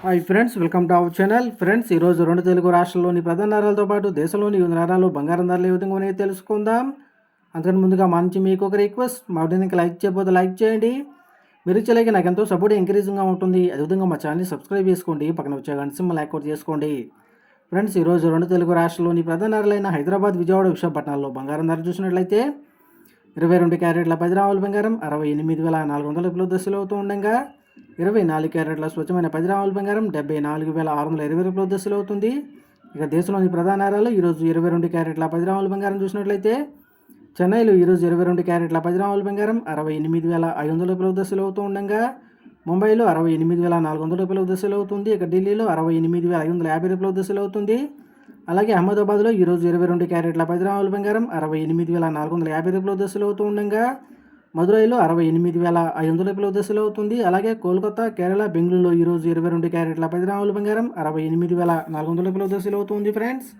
Hi friends, welcome to our channel. Friends, ఈరోజు రెండు తెలుగు రాష్ట్రాల్లోని ప్రధాన నగరాలతో పాటు దేశంలోని వివిధ నగరాల్లో బంగారం ధరలు ఏ విధంగా ఉన్నాయో తెలుసుకుందాం. అంతకన్నా ముందుగా మా నుంచి మీకు ఒక రిక్వెస్ట్, మా వీడియోకి లైక్ చేయకపోతే లైక్ చేయండి. మీరు ఇచ్చేలాగే నాకు ఎంతో సపోర్ట్ ఎంకరేజింగ్గా ఉంటుంది. అదేవిధంగా మా ఛానల్ని సబ్స్క్రైబ్ చేసుకోండి, పక్కన వచ్చే గంట సింబల్ యాక్టివేట్ చేసుకోండి. ఫ్రెండ్స్, ఈరోజు రెండు తెలుగు రాష్ట్రాల్లోని ప్రధాన నగరాలైన హైదరాబాద్, విజయవాడ, విశాఖపట్నాల్లో బంగారం ధర చూసినట్లయితే 22 క్యారెట్ల 10 గ్రాముల బంగారం 68,400 రూపాయల దశలు అవుతూ ఉండగా 24 క్యారెట్ల స్వచ్ఛమైన 10 గ్రాముల బంగారం 74,620 రూపాయల దశలు అవుతుంది. ఇక దేశంలోని ప్రధాన నగరాలు ఈరోజు 22 క్యారెట్ల 10 గ్రాముల బంగారం చూసినట్లయితే చెన్నైలో ఈరోజు 22 క్యారెట్ల 10 గ్రాముల బంగారం 68,500 రూపాయల దశలు అవుతూ ఉండగా ముంబైలో 68,400 రూపాయల దశలు అవుతుంది. ఇక ఢిల్లీలో 68,550 రూపాయల దశలు అవుతుంది. అలాగే అహ్మదాబాద్లో ఈరోజు 22 క్యారెట్ల 10 గ్రాముల బంగారం 68,450 రూపాయల దశలు అవుతూ ఉండగా మదురైలో 68,500 రూపాయల దశలు అవుతుంది. అలాగే కోల్కతా, కేరళ, బెంగళూరులో ఈరోజు 22 క్యారెట్ల 10 గ్రాముల బంగారం 68,400 రూపాయల దశలు అవుతుంది. ఫ్రెండ్స్.